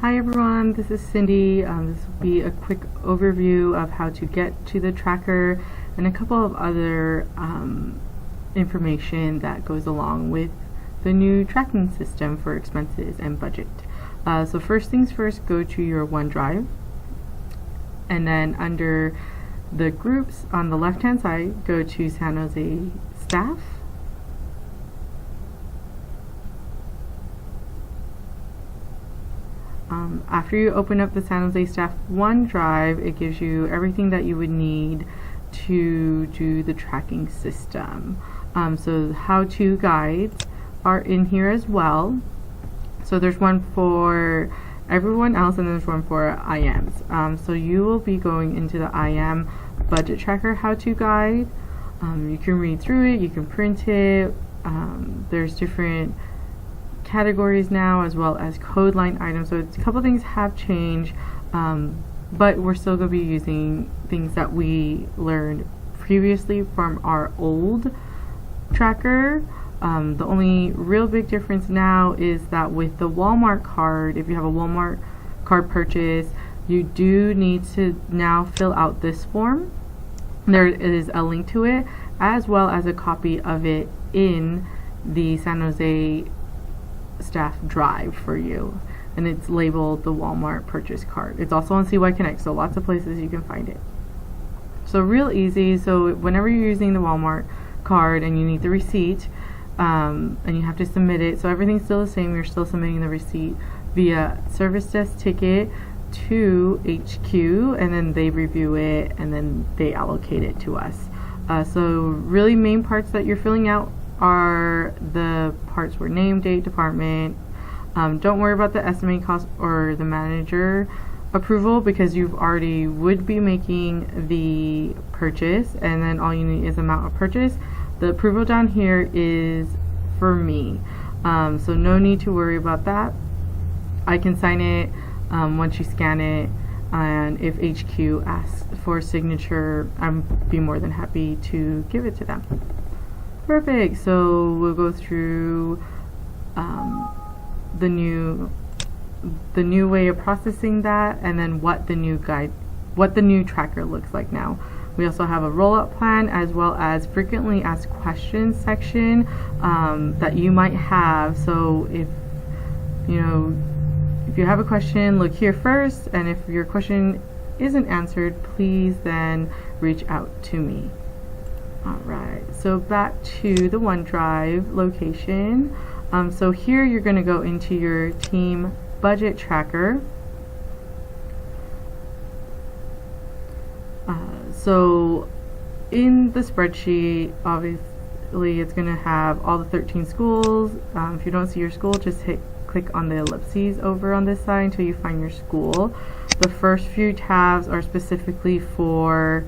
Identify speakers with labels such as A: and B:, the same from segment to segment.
A: Hi everyone, this is Cindy. This will be a quick overview of how to get to the tracker and a couple of other information that goes along with the new tracking system for expenses and budget. So first things first, go to your OneDrive, and then under the groups on the left hand side, go to San Jose Staff. After you open up the San Jose Staff OneDrive, it gives you everything that you would need to do the tracking system. So how-to guides are in here as well. So there's one for everyone else and there's one for IMs. So you will be going into the IM budget tracker how-to guide. You can read through it, you can print it. There's different categories now as well as code line items, so a couple things have changed, but we're still going to be using things that we learned previously from our old tracker. The only real big difference now is that with the Walmart card, if you have a Walmart card purchase, you do need to now fill out this form. There is a link to it as well as a copy of it in the San Jose Staff drive for you, and it's labeled the Walmart purchase card. It's also on CY Connect, so lots of places you can find it. So real easy. So whenever you're using the Walmart card and you need the receipt, and you have to submit it, so everything's still the same, you're still submitting the receipt via service desk ticket to HQ, and then they review it and then they allocate it to us. So really main parts that you're filling out are the parts where name, date, department. Don't worry about the estimated cost or the manager approval because you've already would be making the purchase, and then all you need is amount of purchase. The approval down here is for me, so no need to worry about that. I can sign it once you scan it, and if HQ asks for a signature, I'd be more than happy to give it to them. Perfect. So we'll go through the new way of processing that, and then what the new tracker looks like now. We also have a rollout plan as well as frequently asked questions section that you might have. So if you have a question, look here first, and if your question isn't answered, please then reach out to me. Alright, so back to the OneDrive location. So here you're going to go into your team budget tracker. So in the spreadsheet, obviously it's going to have all the 13 schools. If you don't see your school, just click on the ellipses over on this side until you find your school. The first few tabs are specifically for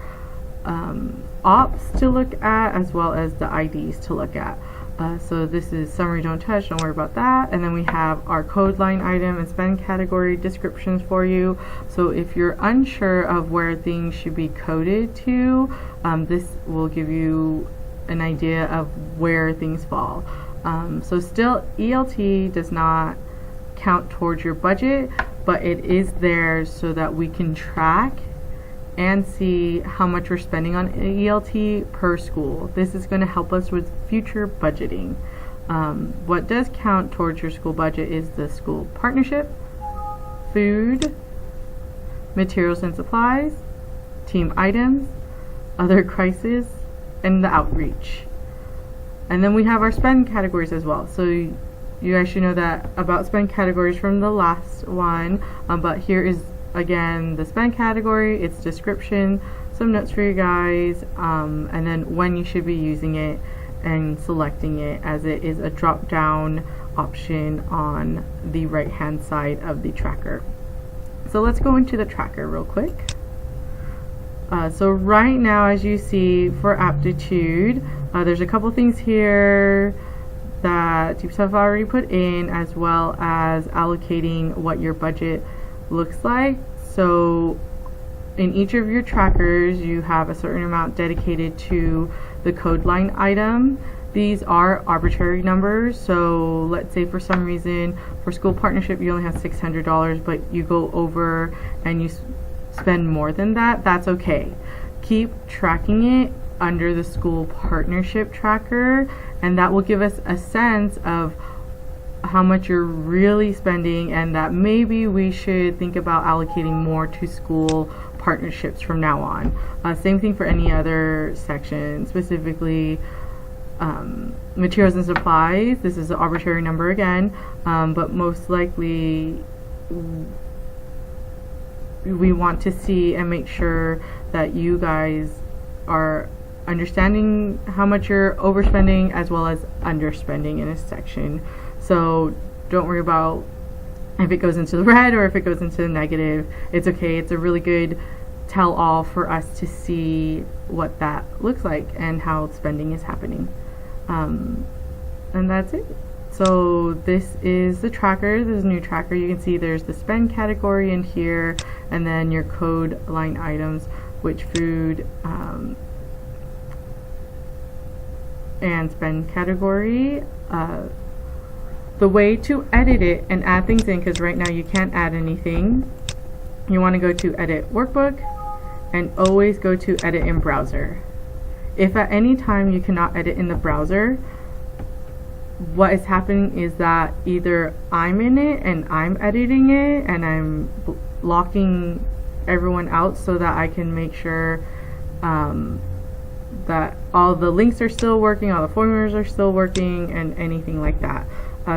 A: ops to look at as well as the IDs to look at. So this is summary, don't touch, don't worry about that. And then we have our code line item and spend category descriptions for you. So if you're unsure of where things should be coded to, this will give you an idea of where things fall. So still, ELT does not count towards your budget, but it is there so that we can track and see how much we're spending on ELT per school. This is going to help us with future budgeting. What does count towards your school budget is the school partnership, food, materials and supplies, team items, other crisis, and the outreach. And then we have our spend categories as well. So you guys should know that about spend categories from the last one, but here is again the spend category, its description, some notes for you guys, and then when you should be using it and selecting it, as it is a drop down option on the right hand side of the tracker. So let's go into the tracker real quick. So right now, as you see for aptitude, there's a couple things here that you have already put in, as well as allocating what your budget looks like. So in each of your trackers you have a certain amount dedicated to the code line item. These are arbitrary numbers, so let's say for some reason for school partnership you only have $600, but you go over and you spend more than that, that's okay. Keep tracking it under the school partnership tracker, and that will give us a sense of how much you're really spending, and that maybe we should think about allocating more to school partnerships from now on. Same thing for any other section, specifically materials and supplies. This is an arbitrary number again, but most likely we want to see and make sure that you guys are understanding how much you're overspending as well as underspending in a section. So don't worry about if it goes into the red or if it goes into the negative. It's okay. It's a really good tell-all for us to see what that looks like and how spending is happening. And that's it. So this is the tracker. This is a new tracker. You can see there's the spend category in here, and then your code line items, which food and spend category. The way to edit it and add things in, because right now you can't add anything, you want to go to edit workbook and always go to edit in browser. If at any time you cannot edit in the browser, what is happening is that either I'm in it and I'm editing it and I'm locking everyone out so that I can make sure that all the links are still working, all the formulas are still working, and anything like that.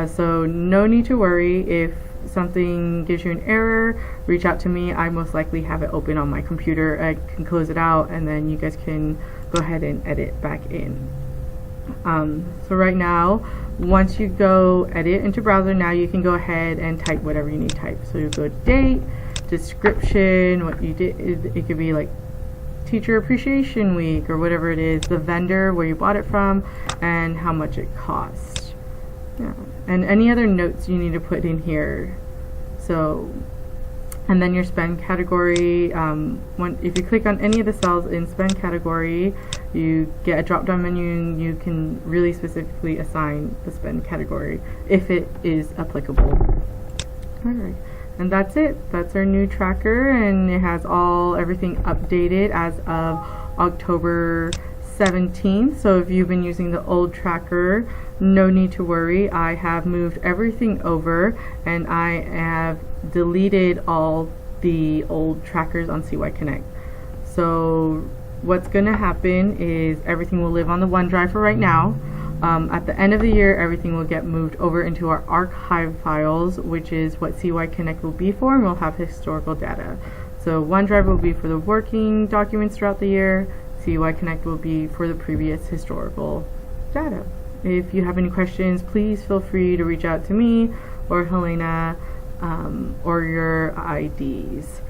A: So no need to worry. If something gives you an error, reach out to me. I most likely have it open on my computer. I can close it out and then you guys can go ahead and edit back in. So right now, once you go edit into browser, now you can go ahead and type whatever you need to type. So you go date, description, what you did. It could be like Teacher Appreciation Week or whatever it is, the vendor, where you bought it from, and how much it cost. Yeah. And any other notes you need to put in here. So, and then your spend category, if you click on any of the cells in spend category, you get a drop down menu and you can really specifically assign the spend category if it is applicable. Alright, and that's it. That's our new tracker, and it has everything updated as of October 17th. So if you've been using the old tracker, no need to worry. I have moved everything over and I have deleted all the old trackers on CY Connect. So what's going to happen is everything will live on the OneDrive for right now. At the end of the year, everything will get moved over into our archive files, which is what CY Connect will be for, and we'll have historical data. So OneDrive will be for the working documents throughout the year. CY Connect will be for the previous historical data. If you have any questions, please feel free to reach out to me or Helena or your IDs.